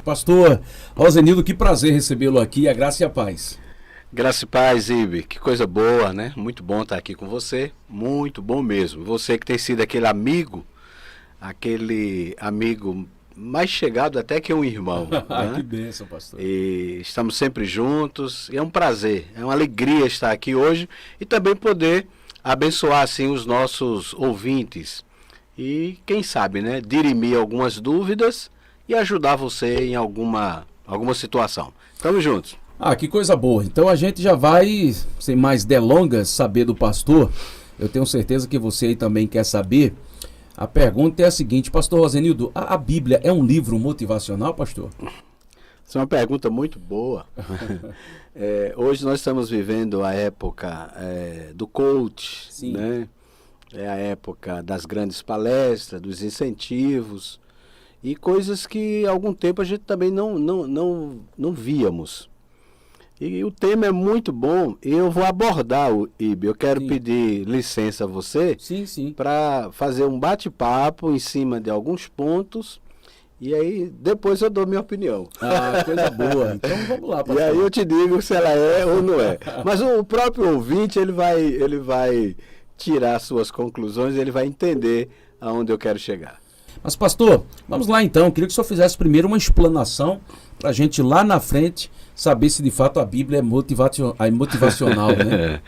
Pastor Rosenildo, que prazer recebê-lo aqui, a graça e a paz. Graça e paz, Ibe, que coisa boa, né? Muito bom estar aqui com você, muito bom mesmo. Você que tem sido aquele amigo mais chegado até que um irmão. Né? Que bênção, pastor. E estamos sempre juntos, e é um prazer, é uma alegria estar aqui hoje e também poder abençoar assim os nossos ouvintes e quem sabe, né, dirimir algumas dúvidas e ajudar você em alguma situação. Estamos juntos. Que coisa boa. Então a gente já vai, sem mais delongas, saber do pastor. Eu tenho certeza que você aí também quer saber. A pergunta é a seguinte, pastor Rosenildo, a Bíblia é um livro motivacional, pastor? Essa é uma pergunta muito boa. Hoje nós estamos vivendo a época do coach, Sim. Né? É a época das grandes palestras, dos incentivos e coisas que há algum tempo a gente também não víamos. E o tema é muito bom e eu vou abordar, Ibe. Eu quero pedir licença a você para fazer um bate-papo em cima de alguns pontos e aí depois eu dou minha opinião. Coisa boa. Então vamos lá, pastor. E aí eu te digo se ela é ou não é. Mas o próprio ouvinte, ele vai tirar suas conclusões, ele vai entender aonde eu quero chegar. Mas pastor, vamos lá então. Eu queria que o senhor fizesse primeiro uma explanação para a gente lá na frente saber se de fato a Bíblia é motivacional, né?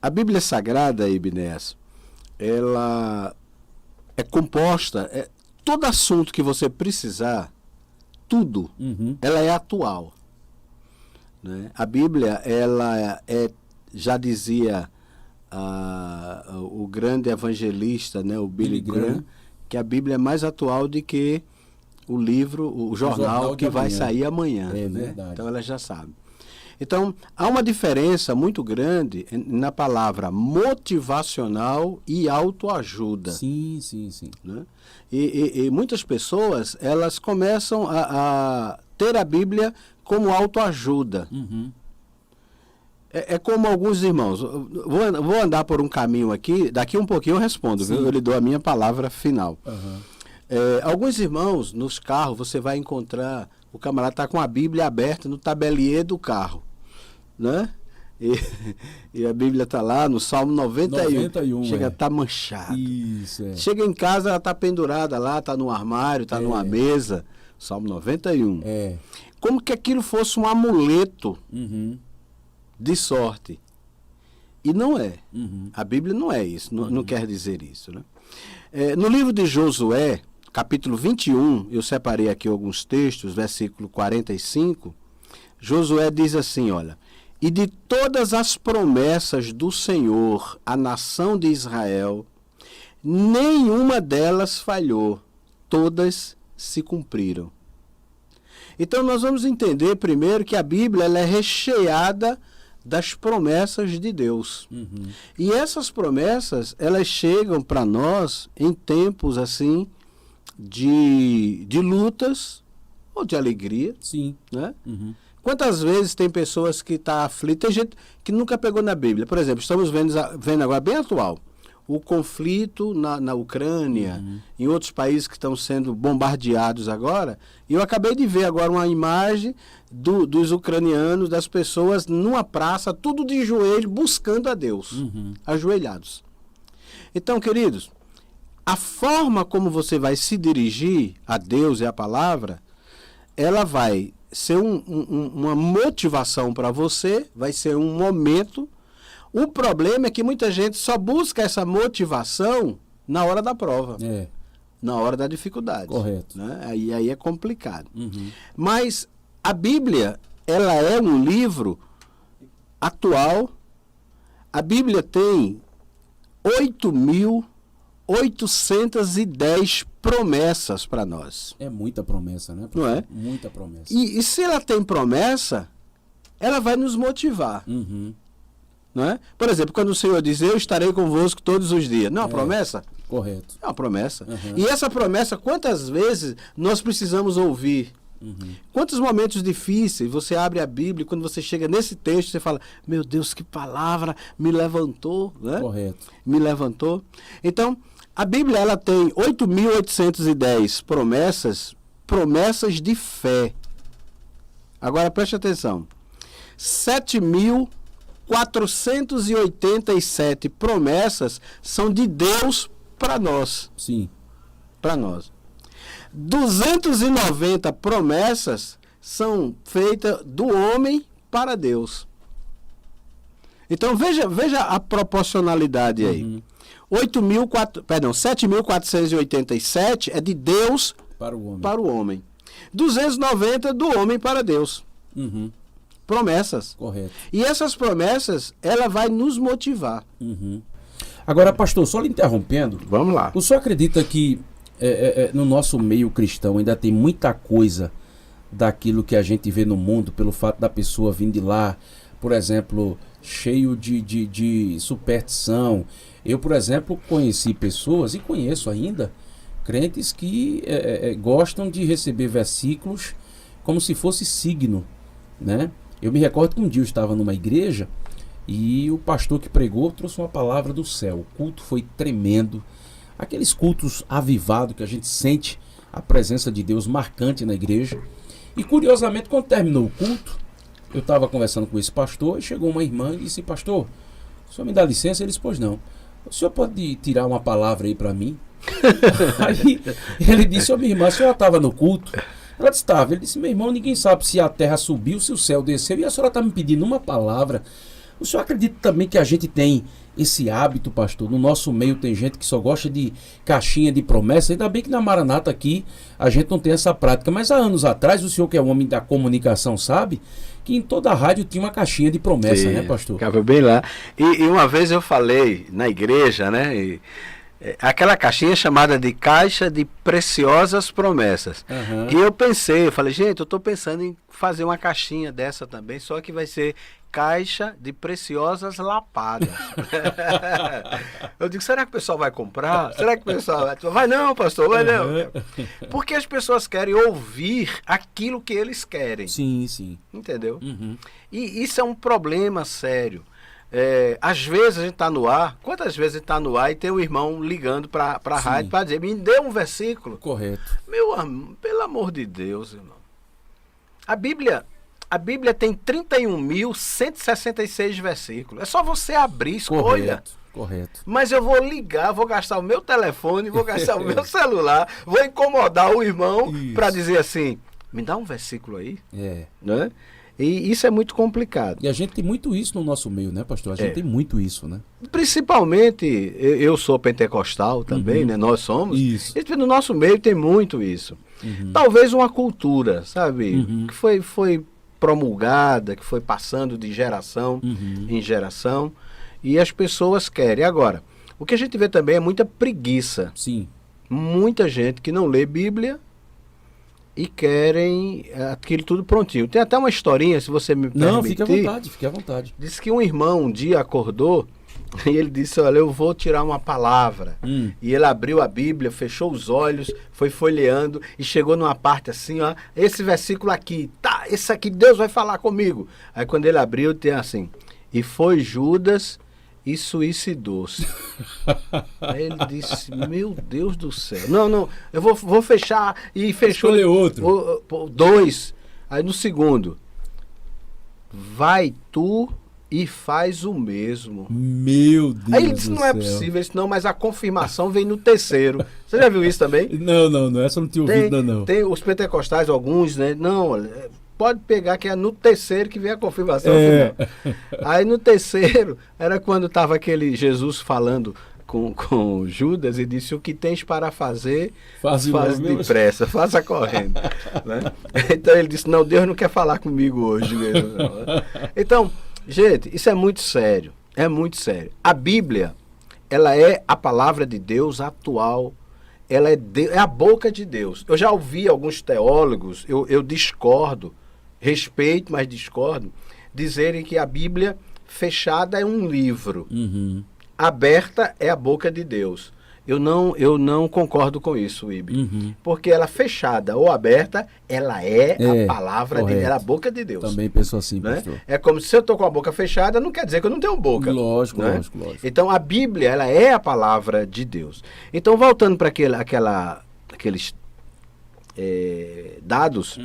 A Bíblia Sagrada, Ibnés, ela é composta, todo assunto que você precisar, tudo, ela é atual. Né? A Bíblia, ela já dizia o grande evangelista, né, o Billy Graham, que a Bíblia é mais atual do que o jornal que vai sair amanhã. Né? Então ela já sabe. Então, há uma diferença muito grande na palavra motivacional e autoajuda. Sim. Né? E muitas pessoas, elas começam a ter a Bíblia como autoajuda. É como alguns irmãos. Vou andar por um caminho aqui, daqui um pouquinho eu respondo, viu? Eu lhe dou a minha palavra final. Alguns irmãos, nos carros, você vai encontrar, o camarada está com a Bíblia aberta no tabelier do carro, né? E a Bíblia está lá no Salmo 91. Chega, está manchado. Isso, Chega em casa, ela está pendurada lá, está no armário, está numa mesa. Salmo 91. Como que aquilo fosse um amuleto de sorte. E não é. A Bíblia não é isso, não quer dizer isso, né? No livro de Josué, capítulo 21, eu separei aqui alguns textos, versículo 45, Josué diz assim, olha, e de todas as promessas do Senhor à nação de Israel, nenhuma delas falhou, todas se cumpriram. Então nós vamos entender primeiro que a Bíblia ela é recheada das promessas de Deus. E essas promessas, elas chegam para nós em tempos assim de lutas ou de alegria. Né? Quantas vezes tem pessoas que estão aflitas, tem gente que nunca pegou na Bíblia. Por exemplo, estamos vendo agora bem atual, o conflito na Ucrânia, em outros países que estão sendo bombardeados agora. E eu acabei de ver agora uma imagem dos ucranianos, das pessoas numa praça, tudo de joelho, buscando a Deus, ajoelhados. Então, queridos, a forma como você vai se dirigir a Deus e a palavra, ela vai ser uma motivação para você, vai ser um momento. O problema é que muita gente só busca essa motivação na hora da prova, na hora da dificuldade. Correto. Né? Aí é complicado. Mas a Bíblia, ela é um livro atual. A Bíblia tem 8.810 promessas para nós. É muita promessa, né? Não é? Muita promessa. E se ela tem promessa, ela vai nos motivar. Não é? Por exemplo, quando o Senhor diz, eu estarei convosco todos os dias. Não é uma promessa? Correto. É uma promessa. E essa promessa, quantas vezes nós precisamos ouvir? Quantos momentos difíceis você abre a Bíblia e quando você chega nesse texto, você fala, meu Deus, que palavra me levantou. Né? Correto. Me levantou. Então, a Bíblia ela tem 8.810 promessas promessas de fé. Agora preste atenção. 7.487 promessas são de Deus para nós. Sim. Para nós. 290 promessas são feitas do homem para Deus. Então veja a proporcionalidade aí. 7.487 é de Deus para o homem. 290 do homem para Deus. Promessas. Correto. E essas promessas, ela vai nos motivar. Agora, pastor, só lhe interrompendo. Vamos lá. O senhor acredita que no nosso meio cristão ainda tem muita coisa daquilo que a gente vê no mundo, pelo fato da pessoa vir de lá, por exemplo, cheio de superstição? Eu, por exemplo, conheci pessoas, e conheço ainda, crentes que gostam de receber versículos como se fosse signo, né? Eu me recordo que um dia eu estava numa igreja e o pastor que pregou trouxe uma palavra do céu. O culto foi tremendo. Aqueles cultos avivados que a gente sente a presença de Deus marcante na igreja. E curiosamente, quando terminou o culto, eu estava conversando com esse pastor e chegou uma irmã e disse: pastor, o senhor me dá licença? Ele disse: pois não. O senhor pode tirar uma palavra aí para mim? Aí ele disse: ô minha irmã, a senhora estava no culto? Ela disse: estava. Ele disse: meu irmão, ninguém sabe se a terra subiu, se o céu desceu, e a senhora está me pedindo uma palavra. O senhor acredita também que a gente tem esse hábito, pastor? No nosso meio tem gente que só gosta de caixinha de promessa. Ainda bem que na Maranata aqui a gente não tem essa prática. Mas há anos atrás, o senhor que é um homem da comunicação sabe que em toda a rádio tinha uma caixinha de promessa. Sim, né, pastor? Ficava bem lá. E uma vez eu falei na igreja, né? Aquela caixinha chamada de Caixa de Preciosas Promessas. E eu falei, gente, eu estou pensando em fazer uma caixinha dessa também, só que vai ser Caixa de Preciosas Lapadas. Eu digo, será que o pessoal vai comprar? Será que o pessoal vai não, pastor, vai não. Porque as pessoas querem ouvir aquilo que eles querem. Sim, sim. Entendeu? E isso é um problema sério. Às vezes a gente está no ar, quantas vezes a gente está no ar e tem um irmão ligando para a rádio para dizer, me dê um versículo. Correto. Pelo amor de Deus, irmão. A Bíblia tem 31.166 versículos. É só você abrir, escolha. Correto. Mas eu vou ligar, vou gastar o meu telefone, vou gastar o meu celular, vou incomodar o irmão para dizer assim, me dá um versículo aí. Né? E isso é muito complicado. E a gente tem muito isso no nosso meio, né, pastor? A gente tem muito isso, né? Principalmente, eu sou pentecostal também, né? Nós somos. Isso. E no nosso meio tem muito isso. Talvez uma cultura, sabe? Que foi promulgada, que foi passando de geração em geração. E as pessoas querem. Agora, o que a gente vê também é muita preguiça. Sim. Muita gente que não lê Bíblia e querem aquilo tudo prontinho. Tem até uma historinha, se você me permitir. Não, fique à vontade. Diz que um irmão um dia acordou e ele disse, olha, eu vou tirar uma palavra. E ele abriu a Bíblia, fechou os olhos, foi folheando e chegou numa parte assim, ó, esse versículo aqui, tá, esse aqui Deus vai falar comigo. Aí quando ele abriu, tem assim, e foi Judas e suicidou-se. Aí ele disse, meu Deus do céu. Não, eu vou fechar. E fechou. Escolher outro. 2. Aí no segundo, vai tu e faz o mesmo. Meu Deus. Aí ele disse, não é possível. Ele disse, não, mas a confirmação vem no terceiro. Você já viu isso também? Não, essa eu não tinha ouvido, não. Tem os pentecostais, alguns, né? Não, pode pegar que é no terceiro que vem a confirmação. Aí no terceiro, era quando estava aquele Jesus falando com Judas e disse, o que tens para fazer, faz depressa, faça correndo. Né? Então ele disse, não, Deus não quer falar comigo hoje mesmo. Não. Então, gente, isso é muito sério. É muito sério. A Bíblia, ela é a palavra de Deus atual. Ela é a boca de Deus. Eu já ouvi alguns teólogos, eu discordo, respeito, mas discordo, dizerem que a Bíblia fechada é um livro, aberta é a boca de Deus. Eu não concordo com isso, Ibe. Porque ela fechada ou aberta, ela é a palavra de Deus, ela é a boca de Deus. Também penso assim, né? pastor. É como se eu estou com a boca fechada, não quer dizer que eu não tenho boca. Lógico, né? lógico. Então a Bíblia, ela é a palavra de Deus. Então voltando para aqueles dados,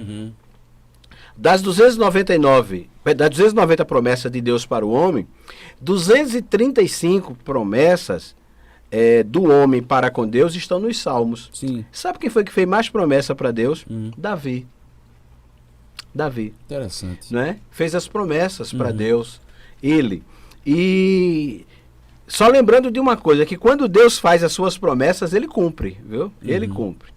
das 290 promessas de Deus para o homem, 235 promessas do homem para com Deus estão nos Salmos. Sim. Sabe quem foi que fez mais promessa para Deus? Davi. Interessante. Né? Fez as promessas para Deus. Ele. E só lembrando de uma coisa, que quando Deus faz as suas promessas, ele cumpre, viu? Ele cumpre.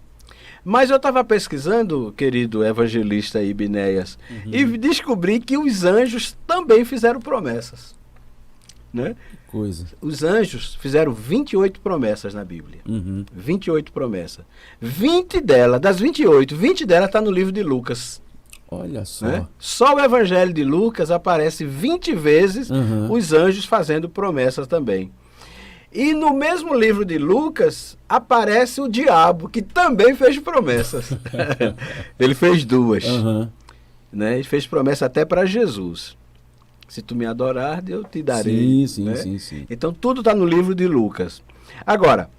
Mas eu estava pesquisando, querido evangelista Ibinéias, e descobri que os anjos também fizeram promessas. Né? Coisa. Os anjos fizeram 28 promessas na Bíblia. 28 promessas. 20 delas, das 28, 20 delas está no livro de Lucas. Olha só. Né? Só o Evangelho de Lucas aparece 20 vezes os anjos fazendo promessas também. E no mesmo livro de Lucas aparece o diabo, que também fez promessas. Ele fez duas. Né? Ele fez promessa até para Jesus. Se tu me adorar, eu te darei. Sim. Então tudo está no livro de Lucas. Agora,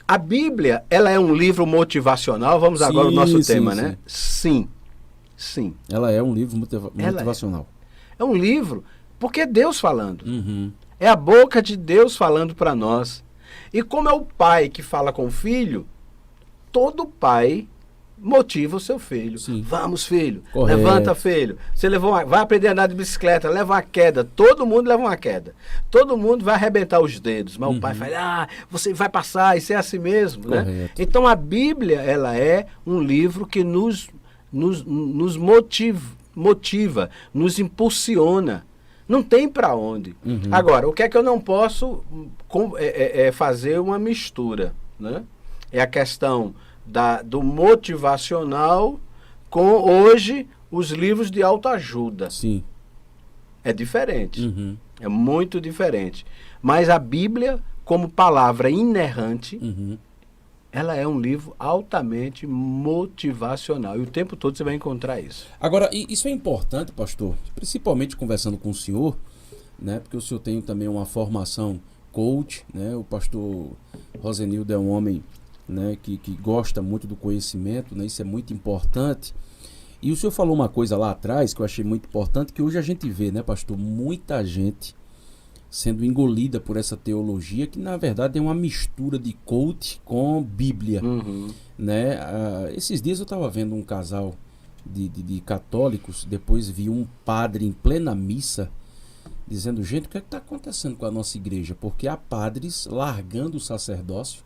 a Bíblia, ela é um livro motivacional? Vamos agora ao nosso tema, né? Sim. Ela é um livro motivacional. É um livro, porque é Deus falando. É a boca de Deus falando para nós. E como é o pai que fala com o filho, todo pai motiva o seu filho. Sim. Vamos, filho. Correto. Levanta, filho. Você vai aprender a andar de bicicleta, leva uma queda. Todo mundo leva uma queda. Todo mundo vai arrebentar os dedos. Mas o pai fala, você vai passar, isso é assim mesmo. Né? Então a Bíblia, ela é um livro que nos motiva, nos impulsiona. Não tem para onde. Agora, o que é que eu não posso fazer uma mistura? Né? É a questão do motivacional com, hoje, os livros de autoajuda. Sim. É diferente. É muito diferente. Mas a Bíblia, como palavra inerrante, ela é um livro altamente motivacional. E o tempo todo você vai encontrar isso. Agora, isso é importante, pastor, principalmente conversando com o senhor, né? Porque o senhor tem também uma formação coach, né? O pastor Rosenildo é um homem, né, que gosta muito do conhecimento, né? Isso é muito importante. E o senhor falou uma coisa lá atrás que eu achei muito importante, que hoje a gente vê, né, pastor, muita gente sendo engolida por essa teologia que na verdade é uma mistura de coach com Bíblia, né? Esses dias eu estava vendo um casal de católicos, depois vi um padre em plena missa dizendo, gente, o que é que está acontecendo com a nossa igreja? Porque há padres largando o sacerdócio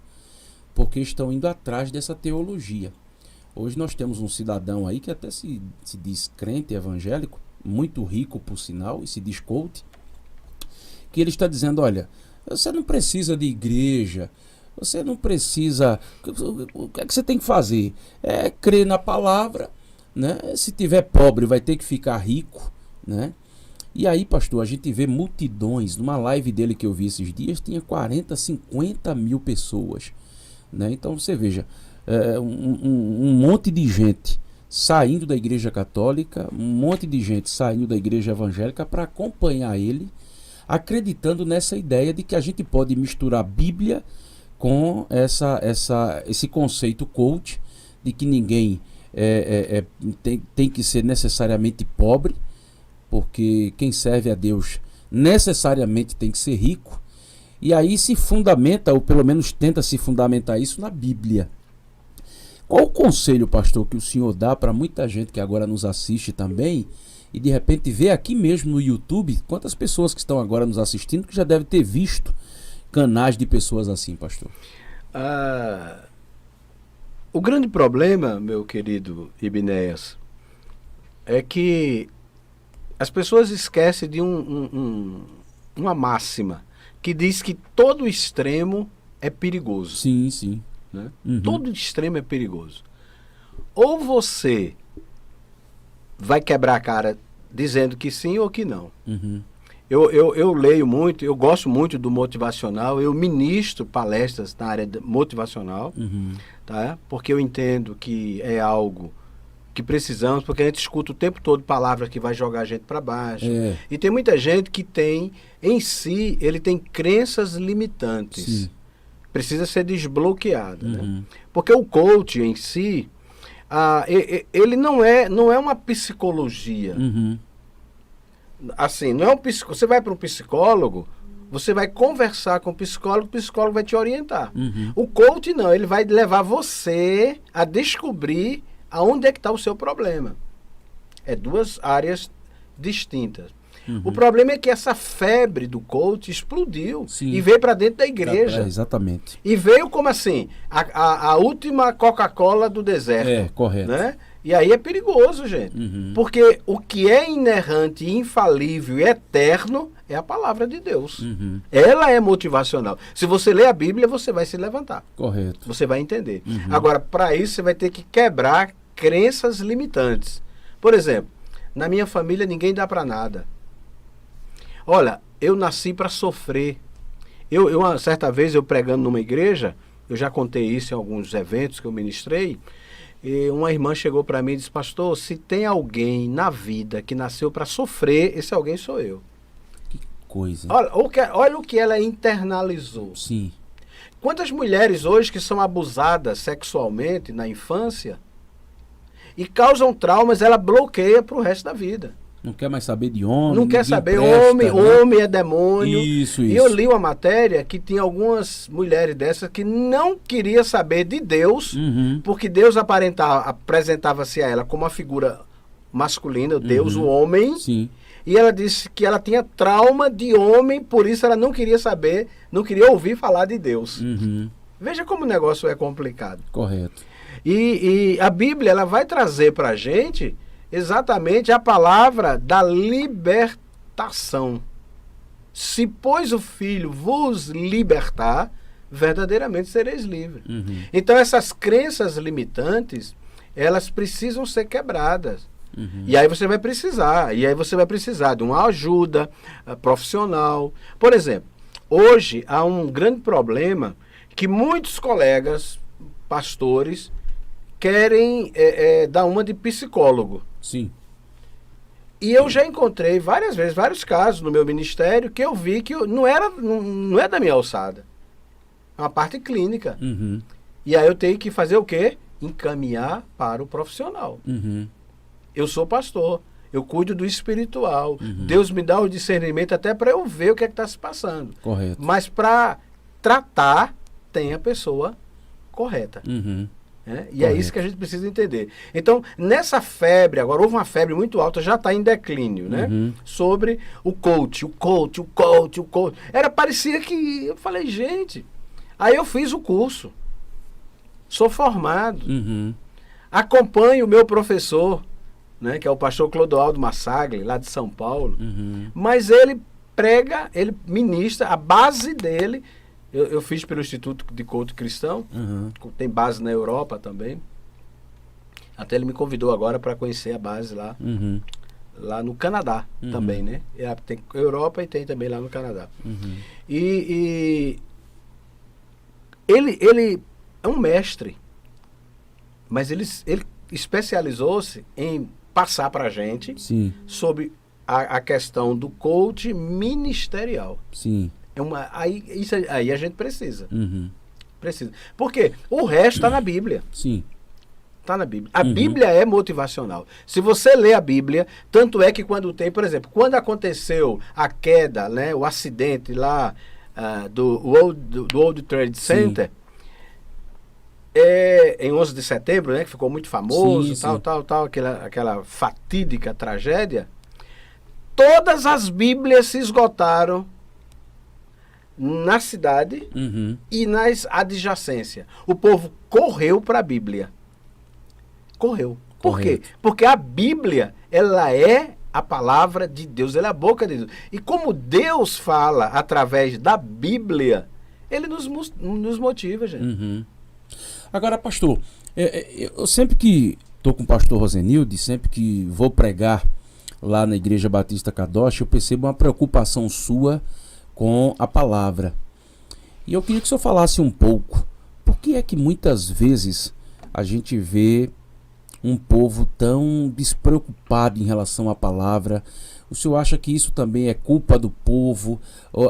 porque estão indo atrás dessa teologia. Hoje nós temos um cidadão aí que até se diz crente evangélico, muito rico por sinal, e se diz coach, que ele está dizendo, olha, você não precisa de igreja, você não precisa, o que é que você tem que fazer? É crer na palavra, né? Se tiver pobre vai ter que ficar rico, né? E aí, pastor, a gente vê multidões, numa live dele que eu vi esses dias, tinha 40, 50 mil pessoas, né? Então você veja, um monte de gente saindo da igreja católica, um monte de gente saindo da igreja evangélica para acompanhar ele, acreditando nessa ideia de que a gente pode misturar a Bíblia com esse conceito coach de que ninguém tem que ser necessariamente pobre, porque quem serve a Deus necessariamente tem que ser rico. E aí se fundamenta, ou pelo menos tenta se fundamentar isso na Bíblia. Qual o conselho, pastor, que o senhor dá para muita gente que agora nos assiste também e de repente vê aqui mesmo no YouTube, quantas pessoas que estão agora nos assistindo que já devem ter visto canais de pessoas assim, pastor? O grande problema, meu querido Ibinéias, é que as pessoas esquecem de uma máxima que diz que todo extremo é perigoso. Sim, sim. Né? Todo extremo é perigoso. Ou você vai quebrar a cara dizendo que sim ou que não. Eu leio muito, eu gosto muito do motivacional, eu ministro palestras na área motivacional, tá? Porque eu entendo que é algo que precisamos, porque a gente escuta o tempo todo palavras que vai jogar a gente para baixo. E tem muita gente que tem, em si, ele tem crenças limitantes. Sim. Precisa ser desbloqueada. Né? Porque o coach em si, ele não é uma psicologia. Uhum. Assim, não é você vai para um psicólogo, você vai conversar com o psicólogo vai te orientar. Uhum. O coach não, ele vai levar você a descobrir aonde é que está o seu problema. É duas áreas distintas. Uhum. O problema é que essa febre do coach explodiu. Sim. E veio para dentro da igreja. Exatamente. E veio como assim? A última Coca-Cola do deserto. Correto. Né? E aí é perigoso, gente. Uhum. Porque o que é inerrante, infalível e eterno é a palavra de Deus. Uhum. Ela é motivacional. Se você ler a Bíblia, você vai se levantar. Correto. Você vai entender. Uhum. Agora, para isso, você vai ter que quebrar crenças limitantes. Por exemplo, na minha família ninguém dá para nada. Olha, eu nasci para sofrer. Uma certa vez, eu pregando numa igreja, eu já contei isso em alguns eventos que eu ministrei, e uma irmã chegou para mim e disse: pastor, se tem alguém na vida que nasceu para sofrer, esse alguém sou eu. Que coisa. Olha o que ela internalizou. Sim. Quantas mulheres hoje que são abusadas sexualmente na infância e causam traumas, ela bloqueia para o resto da vida. Não quer mais saber de homem. Não quer saber, presta, homem é demônio. Isso. E eu li uma matéria que tinha algumas mulheres dessas que não queria saber de Deus, uhum. porque Deus apresentava-se a ela como uma figura masculina, Deus, o homem. Sim. E ela disse que ela tinha trauma de homem, por isso ela não queria saber, não queria ouvir falar de Deus. Uhum. Veja como o negócio é complicado. Correto. E a Bíblia, ela vai trazer para a gente exatamente a palavra da libertação. Se, pois, o Filho vos libertar, verdadeiramente sereis livres. Uhum. Então, essas crenças limitantes, elas precisam ser quebradas. Uhum. E aí você vai precisar de uma ajuda profissional. Por exemplo, hoje há um grande problema que muitos colegas, pastores, querem dar uma de psicólogo. Sim. E eu já encontrei várias vezes, vários casos no meu ministério que eu vi que não é da minha alçada. É uma parte clínica. Uhum. E aí eu tenho que fazer o quê? Encaminhar para o profissional. Uhum. Eu sou pastor, eu cuido do espiritual. Uhum. Deus me dá o discernimento até para eu ver o que é que está se passando. Correto. Mas para tratar, tem a pessoa correta. Uhum. E é isso que a gente precisa entender. Então, nessa febre, agora houve uma febre muito alta, já está em declínio, né? Uhum. Sobre o coach. Parecia que... Eu falei, gente... Aí eu fiz o curso. Sou formado. Uhum. Acompanho o meu professor, né? Que é o pastor Clodoaldo Massagli, lá de São Paulo. Uhum. Mas ele prega, ele ministra, a base dele... Eu fiz pelo Instituto de Coach Cristão, uhum. Tem base na Europa também. Até ele me convidou agora para conhecer a base lá, uhum. lá no Canadá também, né? Tem Europa e tem também lá no Canadá. Uhum. E ele é um mestre, mas ele especializou-se em passar para a gente Sim. sobre a questão do coach ministerial. Sim. Aí a gente precisa. Uhum. Precisa. Por quê? O resto está na Bíblia. Sim. Está na Bíblia. A Bíblia é motivacional. Se você lê a Bíblia, tanto é que quando tem, por exemplo, quando aconteceu a queda, né, o acidente lá do World Trade Center, em 11 de setembro, né, que ficou muito famoso, sim. aquela fatídica tragédia, todas as Bíblias se esgotaram na cidade uhum. e nas adjacências. O povo correu para a Bíblia. Correu. Por quê? Porque a Bíblia, ela é a palavra de Deus, ela é a boca de Deus. E como Deus fala através da Bíblia, ele nos motiva, gente. Uhum. Agora, pastor, eu sempre que estou com o pastor Rosenildo, sempre que vou pregar lá na Igreja Batista Kadosh, eu percebo uma preocupação sua com a palavra. E eu queria que o senhor falasse um pouco. Por que é que muitas vezes a gente vê um povo tão despreocupado em relação à palavra? O senhor acha que isso também é culpa do povo?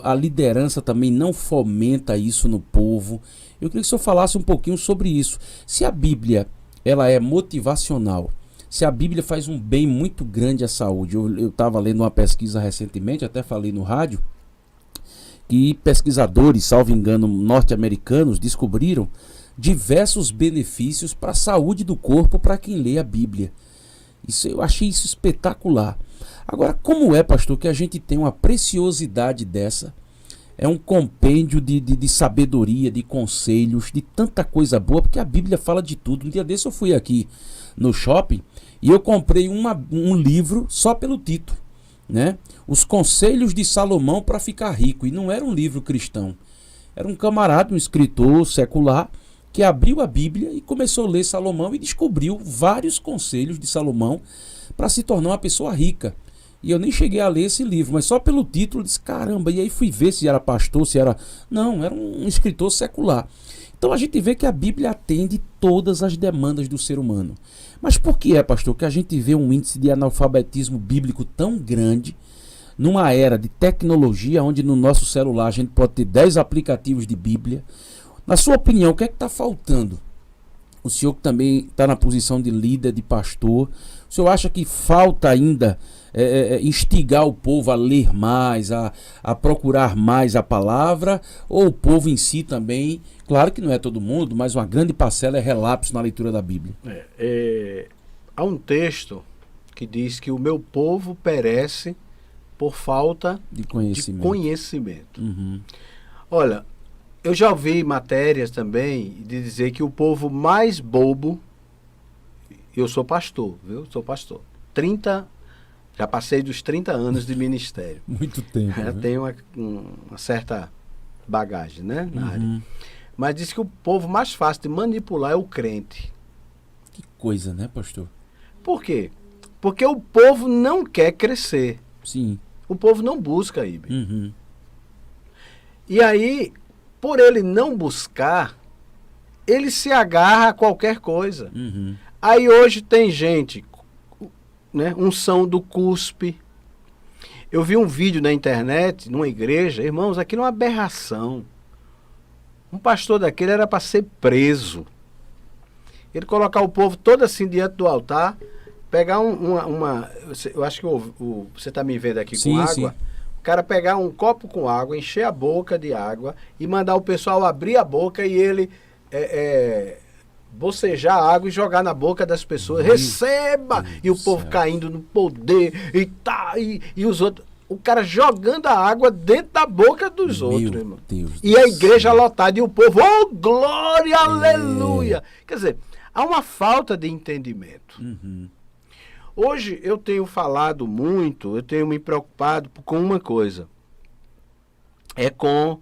A liderança também não fomenta isso no povo? Eu queria que o senhor falasse um pouquinho sobre isso. Se a Bíblia ela é motivacional. Se a Bíblia faz um bem muito grande à saúde, eu estava lendo uma pesquisa recentemente, até falei no rádio, que pesquisadores, salvo engano, norte-americanos, descobriram diversos benefícios para a saúde do corpo para quem lê a Bíblia. Eu achei isso espetacular. Agora, como é, pastor, que a gente tem uma preciosidade dessa? É um compêndio de sabedoria, de conselhos, de tanta coisa boa, porque a Bíblia fala de tudo. Um dia desse eu fui aqui no shopping e eu comprei um livro só pelo título, né? Os Conselhos de Salomão para Ficar Rico. E não era um livro cristão. Era um camarada, um escritor secular, que abriu a Bíblia e começou a ler Salomão e descobriu vários conselhos de Salomão para se tornar uma pessoa rica. E eu nem cheguei a ler esse livro, mas só pelo título eu disse, caramba, e aí fui ver se era pastor, se era... Não, era um escritor secular. Então a gente vê que a Bíblia atende todas as demandas do ser humano. Mas por que pastor, que a gente vê um índice de analfabetismo bíblico tão grande, numa era de tecnologia, onde no nosso celular a gente pode ter 10 aplicativos de Bíblia? Na sua opinião, o que é que está faltando? O senhor que também está na posição de líder, de pastor, o senhor acha que falta ainda instigar o povo a ler mais, a procurar mais a palavra, ou o povo em si também, claro que não é todo mundo, mas uma grande parcela é relapso na leitura da Bíblia? Há um texto que diz que o meu povo perece por falta de conhecimento. Uhum. Olha, eu já ouvi matérias também de dizer que o povo mais bobo, eu sou pastor, viu? Sou pastor. Já passei dos 30 anos de ministério. Muito tempo. Já tenho uma certa bagagem, né, na área. Mas diz que o povo mais fácil de manipular é o crente. Que coisa, né, pastor? Por quê? Porque o povo não quer crescer. Sim. O povo não busca, Ibe. Uhum. E aí, por ele não buscar, ele se agarra a qualquer coisa. Uhum. Aí hoje tem gente, né, unção do cuspe. Eu vi um vídeo na internet, numa igreja, irmãos, aquilo é uma aberração. Um pastor daquele era para ser preso. Ele colocar o povo todo assim diante do altar, pegar eu acho que você está me vendo aqui, sim, com água. Sim. O cara pegar um copo com água, encher a boca de água e mandar o pessoal abrir a boca e ele bocejar a água e jogar na boca das pessoas. Receba! E o povo caindo no poder e os outros. O cara jogando a água dentro da boca dos outros, irmão. E a igreja lotada e o povo, oh, glória, aleluia! Quer dizer, há uma falta de entendimento. Uhum. Hoje eu tenho falado muito, eu tenho me preocupado com uma coisa. É com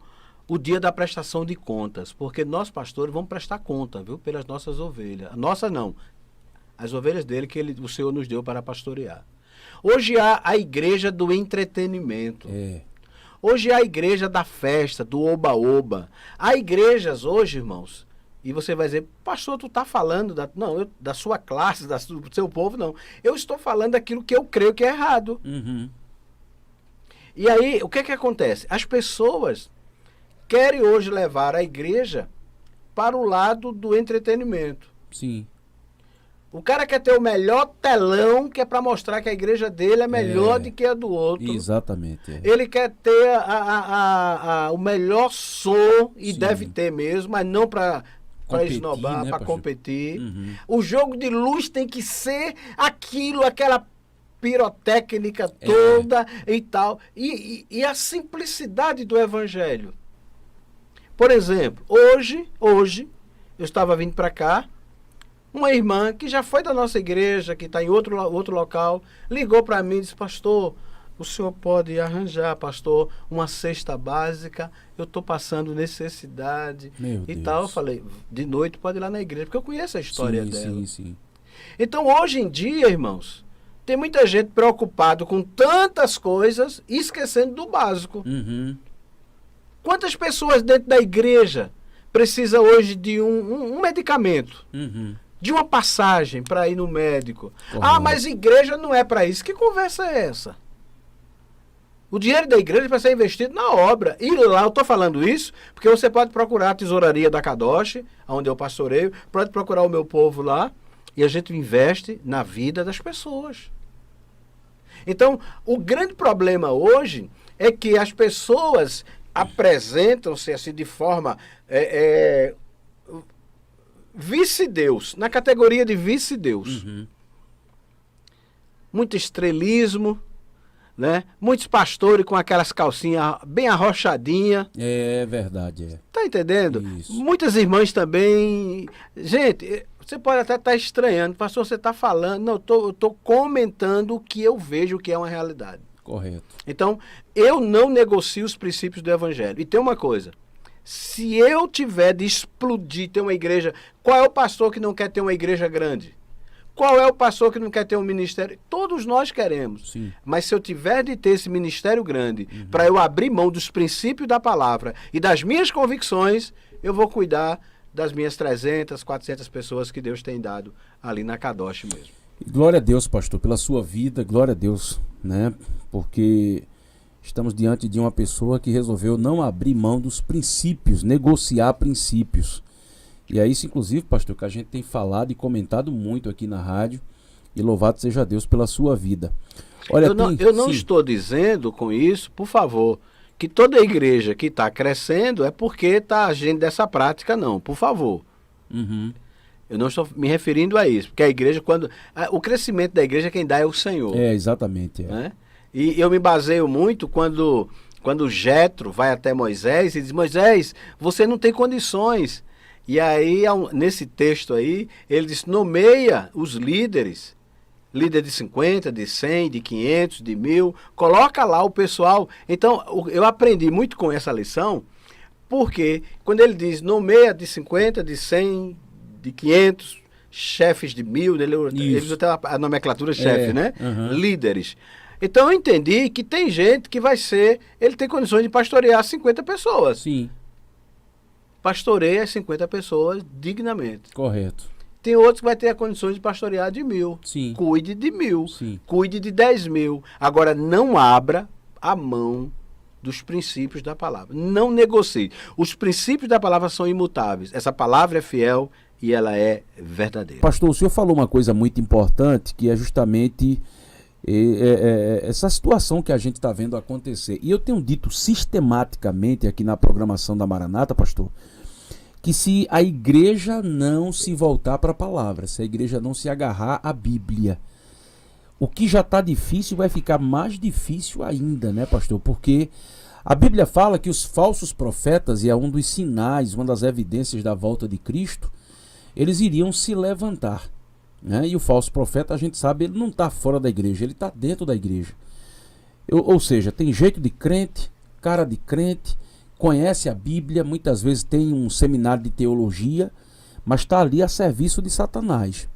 o dia da prestação de contas. Porque nós, pastores, vamos prestar conta, viu? Pelas nossas ovelhas. Nossas não. As ovelhas dele que o Senhor nos deu para pastorear. Hoje há a igreja do entretenimento. Hoje há a igreja da festa, do oba-oba. Há igrejas hoje, irmãos, e você vai dizer, pastor, tu está falando da sua classe, do seu povo, não. Eu estou falando daquilo que eu creio que é errado. Uhum. E aí, o que acontece? As pessoas querem hoje levar a igreja para o lado do entretenimento. Sim. O cara quer ter o melhor telão, que é para mostrar que a igreja dele é melhor do que a do outro. Exatamente. Ele quer ter o melhor som, e sim, deve ter mesmo, mas não para esnobar, né, para competir. Uhum. O jogo de luz tem que ser aquela pirotécnica toda e tal. E a simplicidade do evangelho. Por exemplo, hoje, eu estava vindo para cá, uma irmã que já foi da nossa igreja, que está em outro local, ligou para mim e disse, pastor, o senhor pode arranjar, pastor, uma cesta básica, eu estou passando necessidade e tal. Eu falei, de noite pode ir lá na igreja, porque eu conheço a história dela. Sim. Então, hoje em dia, irmãos, tem muita gente preocupada com tantas coisas e esquecendo do básico. Uhum. Quantas pessoas dentro da igreja precisam hoje de um medicamento? Uhum. De uma passagem para ir no médico. Ah, mas igreja não é para isso. Que conversa é essa? O dinheiro da igreja vai ser investido na obra. E lá eu estou falando isso porque você pode procurar a tesouraria da Kadosh, onde eu pastoreio, pode procurar o meu povo lá, E a gente investe na vida das pessoas. Então, o grande problema hoje é que as pessoas apresentam-se assim de forma vice-deus, na categoria de vice-deus. Uhum. Muito estrelismo, né? Muitos pastores com aquelas calcinhas bem arrochadinhas. É verdade, é. Tá entendendo? Isso. Muitas irmãs também. Gente, você pode até estar estranhando, pastor, você está falando. Não, eu tô comentando o que eu vejo que é uma realidade. Correto. Então, eu não negocio os princípios do evangelho. E tem uma coisa. Se eu tiver de explodir, ter uma igreja... Qual é o pastor que não quer ter uma igreja grande? Qual é o pastor que não quer ter um ministério? Todos nós queremos. Sim. Mas se eu tiver de ter esse ministério grande, para eu abrir mão dos princípios da palavra e das minhas convicções, eu vou cuidar das minhas 300, 400 pessoas que Deus tem dado ali na Kadosh mesmo. Glória a Deus, pastor, pela sua vida, glória a Deus, né? Porque estamos diante de uma pessoa que resolveu não abrir mão dos princípios, negociar princípios. E é isso, inclusive, pastor, que a gente tem falado e comentado muito aqui na rádio. E louvado seja Deus pela sua vida. Olha, eu não estou dizendo com isso, por favor, que toda igreja que está crescendo é porque está agindo dessa prática, não, por favor. Uhum. Eu não estou me referindo a isso, porque a igreja, o crescimento da igreja quem dá é o Senhor. É, exatamente. É. Né? E eu me baseio muito quando Jetro vai até Moisés e diz, Moisés, você não tem condições. E aí, nesse texto aí, ele diz, nomeia os líderes, líder de 50, de 100, de 500, de 1000, coloca lá o pessoal. Então, eu aprendi muito com essa lição, porque quando ele diz, nomeia de 50, de 100, de 500, chefes de 1000, ele usa até a nomenclatura chefe, né? Uhum. Líderes. Então, eu entendi que tem gente que ele tem condições de pastorear 50 pessoas. Sim. Pastoreia 50 pessoas dignamente. Correto. Tem outros que vai ter a condições de pastorear de 1000. Sim. Cuide de 1000. Sim. Cuide de 10.000. Agora, não abra a mão dos princípios da palavra. Não negocie. Os princípios da palavra são imutáveis. Essa palavra é fiel e ela é verdadeira. Pastor, o senhor falou uma coisa muito importante, que é justamente essa situação que a gente está vendo acontecer. E eu tenho dito sistematicamente aqui na programação da Maranata, pastor, que se a igreja não se voltar para a palavra, se a igreja não se agarrar à Bíblia, o que já está difícil vai ficar mais difícil ainda, né, pastor? Porque a Bíblia fala que os falsos profetas, e é um dos sinais, uma das evidências da volta de Cristo, eles iriam se levantar. Né? E o falso profeta, a gente sabe, ele não está fora da igreja, ele está dentro da igreja. Ou seja, tem jeito de crente, cara de crente, conhece a Bíblia, muitas vezes tem um seminário de teologia, mas está ali a serviço de Satanás.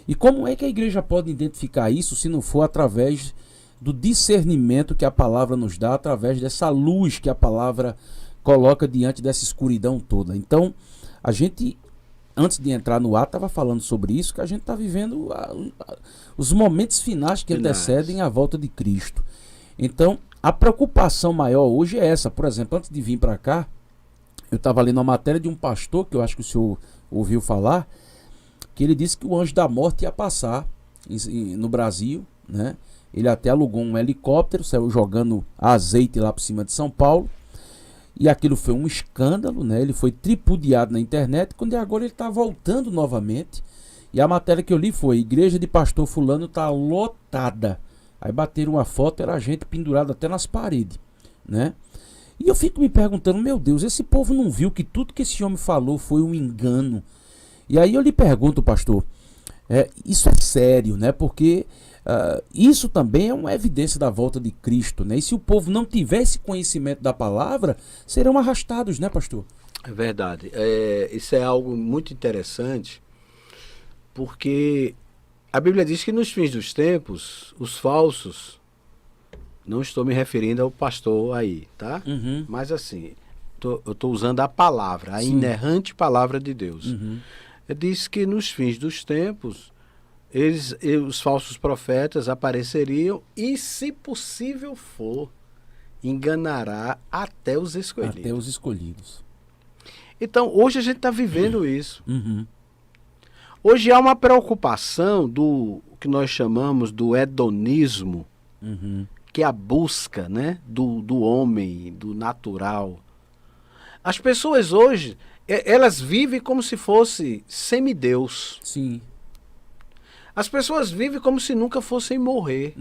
E como é que a igreja pode identificar isso se não for através do discernimento que a palavra nos dá, através dessa luz que a palavra coloca diante dessa escuridão toda? Então, a gente, antes de entrar no ar, estava falando sobre isso, que a gente está vivendo os momentos finais que antecedem a volta de Cristo. Então, a preocupação maior hoje é essa. Por exemplo, antes de vir para cá, eu estava lendo uma matéria de um pastor, que eu acho que o senhor ouviu falar, que ele disse que o anjo da morte ia passar no Brasil, né? Ele até alugou um helicóptero, saiu jogando azeite lá por cima de São Paulo, e aquilo foi um escândalo, né? Ele foi tripudiado na internet, quando agora ele está voltando novamente. E a matéria que eu li foi: igreja de pastor fulano está lotada. Aí bateram uma foto, era gente pendurada até nas paredes, né? E eu fico me perguntando, meu Deus, esse povo não viu que tudo que esse homem falou foi um engano? E aí eu lhe pergunto, pastor, isso é sério, né? Porque isso também é uma evidência da volta de Cristo, né? E se o povo não tiver esse conhecimento da palavra, serão arrastados, né, pastor? É verdade. Isso é algo muito interessante, porque a Bíblia diz que nos fins dos tempos, os falsos, não estou me referindo ao pastor aí, tá? Uhum. Mas assim, eu estou usando a palavra, a Sim. inerrante palavra de Deus. Uhum. Diz que nos fins dos tempos, os falsos profetas apareceriam e, se possível for, enganará até os escolhidos. Até os escolhidos. Então, hoje a gente está vivendo isso. Uhum. Hoje há uma preocupação do que nós chamamos do hedonismo, que é a busca, né, do homem, do natural. As pessoas hoje, elas vivem como se fosse semideus. Sim. As pessoas vivem como se nunca fossem morrer.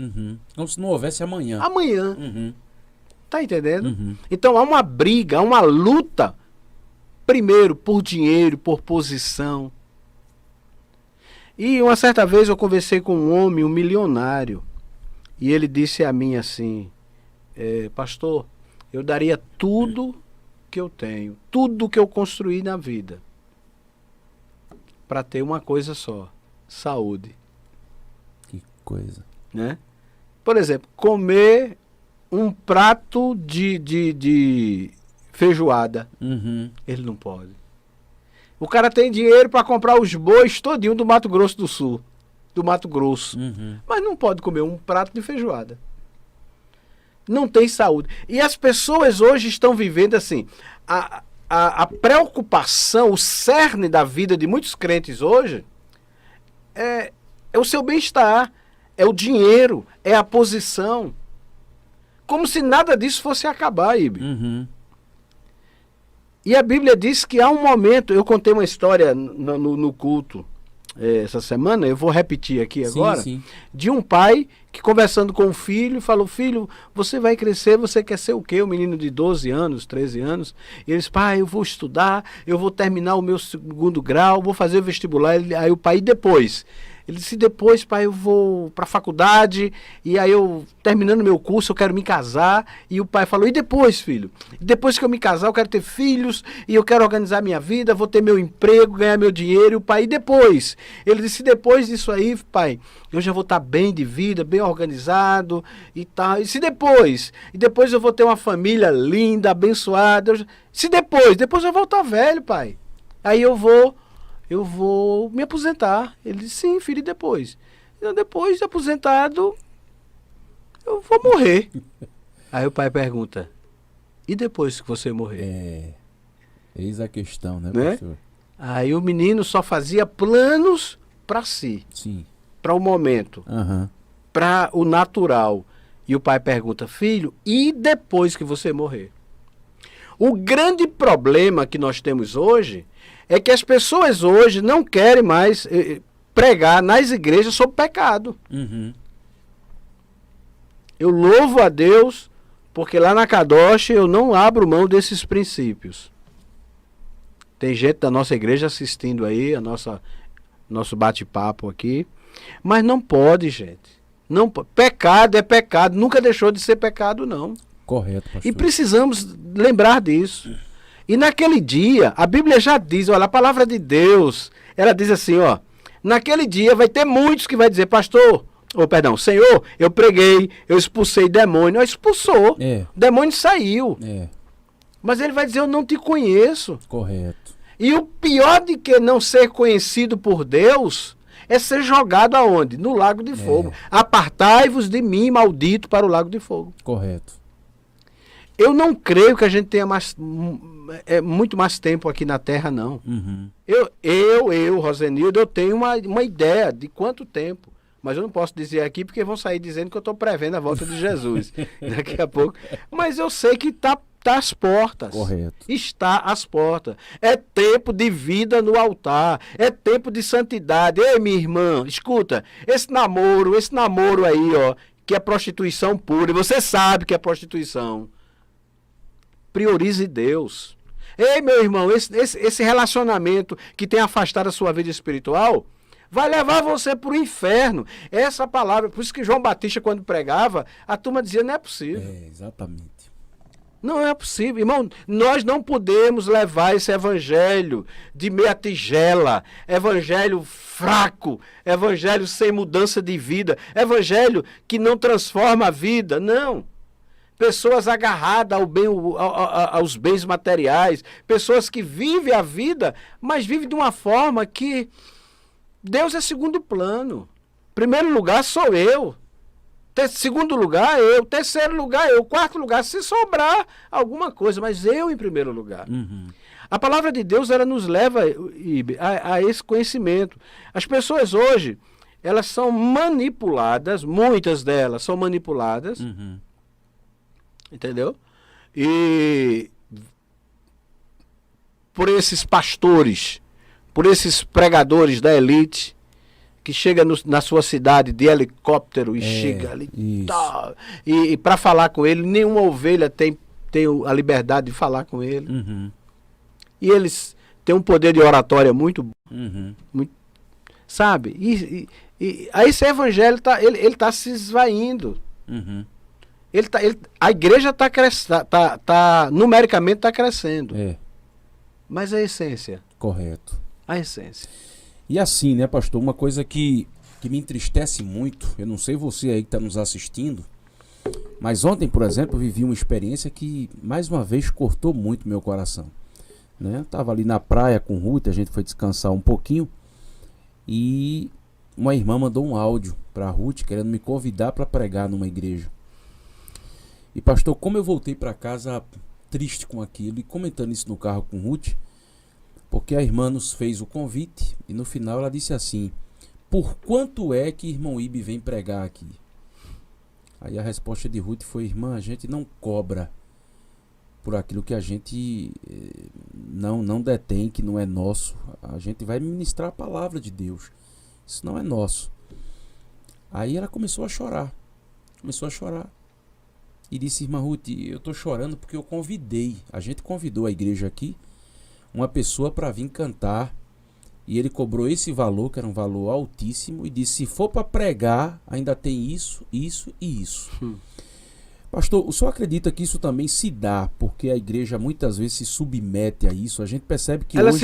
Como se não houvesse amanhã. Amanhã. Tá entendendo? Então há uma briga, há uma luta, primeiro por dinheiro, por posição. E uma certa vez eu conversei com um homem, um milionário, e ele disse a mim assim, pastor, eu daria tudo que eu tenho, tudo que eu construí na vida, para ter uma coisa só, saúde. Que coisa. Né? Por exemplo, comer um prato de feijoada, ele não pode. O cara tem dinheiro para comprar os bois todinho do Mato Grosso do Sul, do Mato Grosso, mas não pode comer um prato de feijoada. Não tem saúde. E as pessoas hoje estão vivendo assim, a preocupação, o cerne da vida de muitos crentes hoje é o seu bem-estar, é o dinheiro, é a posição. Como se nada disso fosse acabar, Ibe. E a Bíblia diz que há um momento, eu contei uma história no culto essa semana, eu vou repetir aqui agora, de um pai que conversando com o filho, falou, filho, você vai crescer, você quer ser o quê? Um menino de 12 anos, 13 anos. E ele disse, pai, eu vou estudar, eu vou terminar o meu 2º grau, vou fazer o vestibular. Aí o pai, e depois? Ele disse, depois, pai, eu vou para a faculdade, e aí eu, terminando meu curso, eu quero me casar. E o pai falou, e depois, filho? Depois que eu me casar, eu quero ter filhos, e eu quero organizar minha vida, vou ter meu emprego, ganhar meu dinheiro. E o pai, e depois? Ele disse, depois disso aí, pai, eu já vou estar bem de vida, bem organizado e tal. E se depois? E depois eu vou ter uma família linda, abençoada. Se depois? Depois eu vou estar velho, pai. Aí eu vou me aposentar. Ele disse, sim, filho, e depois? Eu, depois de aposentado, eu vou morrer. Aí o pai pergunta, e depois que você morrer? Eis a questão, né, pastor? Aí o menino só fazia planos para si. Sim. Para o momento. Para o natural. E o pai pergunta, filho, e depois que você morrer? O grande problema que nós temos hoje é que as pessoas hoje não querem mais pregar nas igrejas sobre pecado. Eu louvo a Deus porque lá na Kadosh eu não abro mão desses princípios. Tem gente da nossa igreja assistindo aí, nosso bate-papo aqui. Mas não pode, gente. Não pode. Pecado é pecado. Nunca deixou de ser pecado, não. Correto, pastor. E precisamos lembrar disso. E naquele dia, a Bíblia já diz, olha, a palavra de Deus, ela diz assim, ó, naquele dia vai ter muitos que vai dizer, pastor, Senhor, eu preguei, eu expulsei demônio. Expulsou. O demônio saiu. Mas ele vai dizer, eu não te conheço. Correto. E o pior de que não ser conhecido por Deus é ser jogado aonde? No lago de fogo. Apartai-vos de mim, maldito, para o lago de fogo. Correto. Eu não creio que a gente tenha muito mais tempo aqui na Terra, não. Eu, Rosenildo, eu tenho uma ideia de quanto tempo. Mas eu não posso dizer aqui porque vão sair dizendo que eu estou prevendo a volta de Jesus daqui a pouco. Mas eu sei que está às portas. Correto. Está às portas. É tempo de vida no altar. É tempo de santidade. Ei, minha irmã, escuta, esse namoro aí, ó, que é prostituição pura, e você sabe que é prostituição. Priorize Deus. Ei, meu irmão, esse relacionamento que tem afastado a sua vida espiritual vai levar você para o inferno. Essa palavra, por isso que João Batista, quando pregava, a turma dizia, não é possível. Exatamente. Não é possível. Irmão, nós não podemos levar esse evangelho de meia tigela, evangelho fraco, evangelho sem mudança de vida, evangelho que não transforma a vida, não. Pessoas agarradas aos bens materiais, pessoas que vivem a vida, mas vivem de uma forma que Deus é segundo plano. Primeiro lugar sou eu. Segundo lugar, eu. Terceiro lugar, eu. Quarto lugar, se sobrar alguma coisa, mas eu em primeiro lugar. A palavra de Deus, ela nos leva a esse conhecimento. As pessoas hoje, elas são manipuladas, muitas delas são manipuladas, entendeu? E por esses pastores, por esses pregadores da elite, que chega na sua cidade de helicóptero e chega ali e para falar com ele, nenhuma ovelha tem a liberdade de falar com ele. E eles têm um poder de oratória muito, muito, sabe? E aí esse evangelho ele tá se esvaindo. A igreja numericamente está crescendo. Mas a essência. Correto. A essência. E assim, né, pastor, uma coisa que me entristece muito, eu não sei você aí que está nos assistindo, mas ontem, por exemplo, eu vivi uma experiência que, mais uma vez, cortou muito meu coração. Né? Eu estava ali na praia com Ruth, a gente foi descansar um pouquinho, e uma irmã mandou um áudio para Ruth, querendo me convidar para pregar numa igreja. E pastor, como eu voltei para casa triste com aquilo, e comentando isso no carro com Ruth, porque a irmã nos fez o convite, e no final ela disse assim: por quanto é que irmão Ibe vem pregar aqui? Aí a resposta de Ruth foi: irmã, a gente não cobra por aquilo que a gente não detém, que não é nosso. A gente vai ministrar a palavra de Deus. Isso não é nosso. Aí ela começou a chorar. E disse: irmã Ruth, eu estou chorando porque eu convidei. A gente convidou a igreja aqui uma pessoa para vir cantar. E ele cobrou esse valor, que era um valor altíssimo, e disse: se for para pregar, ainda tem isso, isso e isso. Pastor, o senhor acredita que isso também se dá, porque a igreja muitas vezes se submete a isso? A gente percebe que ela hoje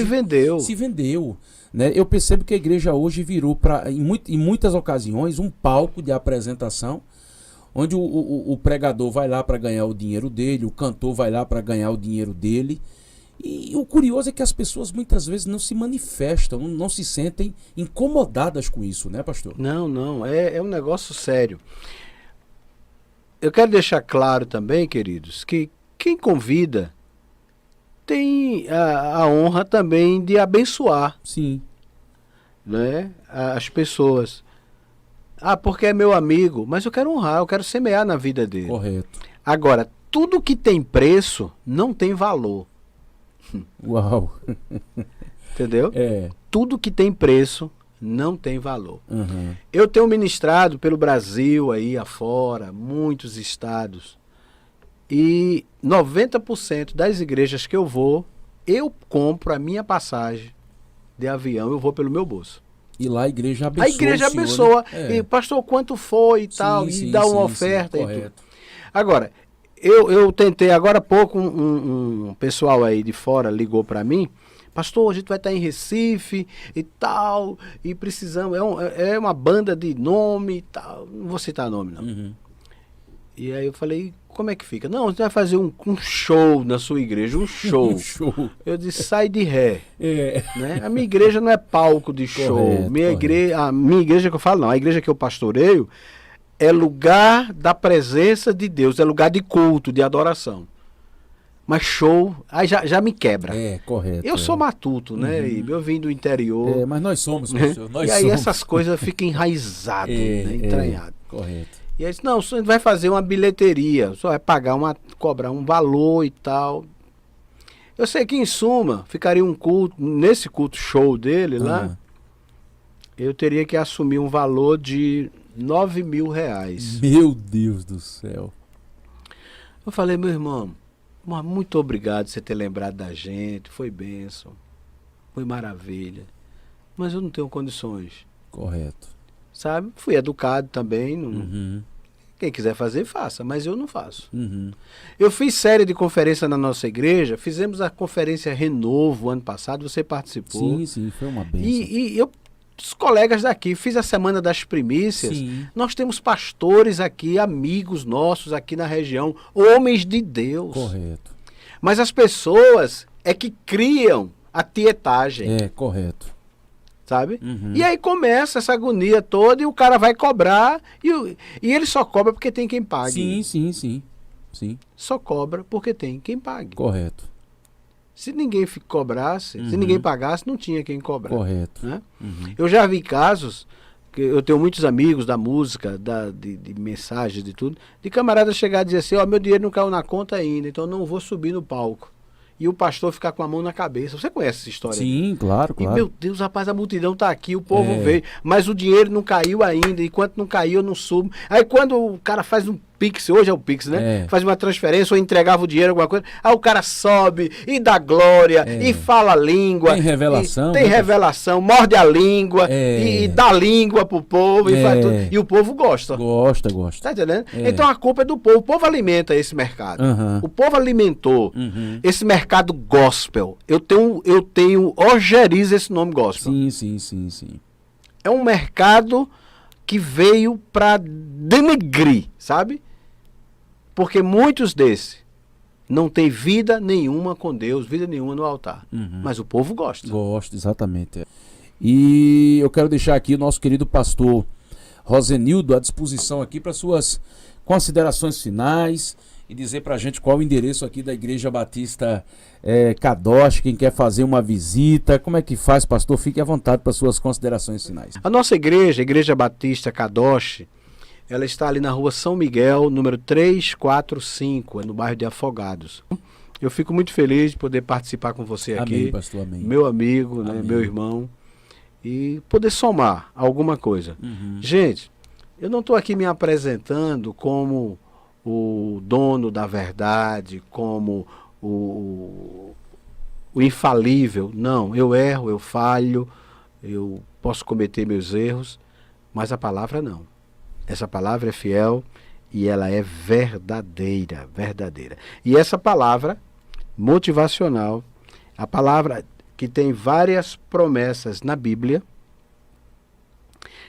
se vendeu. Né? Eu percebo que a igreja hoje virou, em muitas ocasiões, um palco de apresentação, onde o pregador vai lá para ganhar o dinheiro dele, o cantor vai lá para ganhar o dinheiro dele. E o curioso é que as pessoas muitas vezes não se manifestam, não se sentem incomodadas com isso, né, pastor? Não, é um negócio sério. Eu quero deixar claro também, queridos, que quem convida tem a honra também de abençoar. Sim. Né, as pessoas. Porque é meu amigo, mas eu quero honrar, eu quero semear na vida dele. Correto. Agora, tudo que tem preço não tem valor. Uau! Entendeu? Tudo que tem preço não tem valor. Uhum. Eu tenho ministrado pelo Brasil, aí afora, muitos estados, e 90% das igrejas que eu vou, eu compro a minha passagem de avião, eu vou pelo meu bolso. E lá a igreja abençoa. A igreja abençoa. Né? E pastor, quanto foi e tal, e dá uma oferta e tudo. Agora, eu tentei, agora há pouco, um pessoal aí de fora ligou para mim: pastor, a gente vai estar em Recife e tal, e precisamos, é uma banda de nome e tal, não vou citar nome não. Uhum. E aí eu falei: como é que fica? Não, você vai fazer um show na sua igreja, um show. Eu disse: sai de ré. Né? A minha igreja não é palco de show. A minha igreja que eu falo, não, a igreja que eu pastoreio é lugar da presença de Deus, é lugar de culto, de adoração. Mas show, aí já me quebra. Correto. Eu sou matuto, né? Uhum. Eu vim do interior. Mas nós somos, professor. E aí essas coisas ficam enraizadas, né? Entranhadas. Correto. E aí disse: não, você vai fazer uma bilheteria, só vai cobrar um valor e tal. Eu sei que, em suma, ficaria um culto, nesse culto show dele lá, eu teria que assumir um valor de R$9.000. Meu Deus do céu. Eu falei: meu irmão, muito obrigado por você ter lembrado da gente, foi bênção, foi maravilha, mas eu não tenho condições. Correto. Sabe? Fui educado também. Quem quiser fazer, faça, mas eu não faço. Eu fiz série de conferência na nossa igreja, fizemos a conferência Renovo ano passado, você participou. Sim, foi uma bênção. E eu, os colegas daqui, fiz a Semana das Primícias. Sim. Nós temos pastores aqui, amigos nossos aqui na região, homens de Deus. Correto. Mas as pessoas é que criam a tietagem. Correto. Sabe? E aí começa essa agonia toda e o cara vai cobrar e ele só cobra porque tem quem pague. Sim. Só cobra porque tem quem pague. Correto. Se ninguém cobrasse, se ninguém pagasse, não tinha quem cobrar. Correto. Né? Eu já vi casos, que eu tenho muitos amigos da música, de mensagens, de tudo, de camarada chegar e dizer assim, meu dinheiro não caiu na conta ainda, então não vou subir no palco. E o pastor ficar com a mão na cabeça. Você conhece essa história? Sim, claro, claro. E, meu Deus, rapaz, a multidão tá aqui, o povo veio, mas o dinheiro não caiu ainda, enquanto não caiu eu não subo. Aí quando o cara faz um Pix, hoje é o Pix, né? Faz uma transferência ou entregava o dinheiro, alguma coisa, aí o cara sobe e dá glória, e fala a língua. Tem revelação. Tem revelação, morde a língua, e dá língua pro povo, e faz tudo. E o povo gosta. Gosta. Tá entendendo? Então a culpa é do povo. O povo alimenta esse mercado. O povo alimentou esse mercado gospel. Eu tenho ojeriza esse nome gospel. Sim. É um mercado que veio para denegrir, sabe? Porque muitos desses não têm vida nenhuma com Deus, vida nenhuma no altar. Mas o povo gosta. Gosta, exatamente. E eu quero deixar aqui o nosso querido pastor Rosenildo à disposição aqui para suas considerações finais e dizer para a gente qual o endereço aqui da Igreja Batista Kadosh, quem quer fazer uma visita, como é que faz, pastor? Fique à vontade para suas considerações finais. A nossa igreja, a Igreja Batista Kadosh, ela está ali na rua São Miguel, número 345, no bairro de Afogados. Eu fico muito feliz de poder participar com você aqui. Amém, pastor, amém. Meu amigo, né, meu irmão, e poder somar alguma coisa. Gente, eu não estou aqui me apresentando como o dono da verdade, como o infalível. Não, eu erro, eu falho, eu posso cometer meus erros, mas a palavra não. Essa palavra é fiel e ela é verdadeira. E essa palavra motivacional, a palavra que tem várias promessas na Bíblia,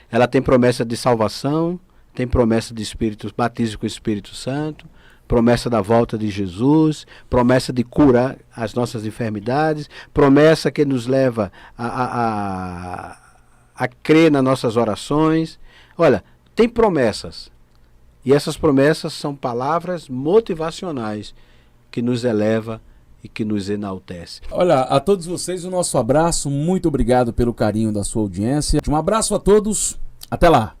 ela tem promessa de salvação, tem promessa de batismo com o Espírito Santo, promessa da volta de Jesus, promessa de curar as nossas enfermidades, promessa que nos leva a crer nas nossas orações. Olha, tem promessas. E essas promessas são palavras motivacionais que nos eleva e que nos enaltece. Olha, a todos vocês o nosso abraço, muito obrigado pelo carinho da sua audiência. Um abraço a todos, até lá.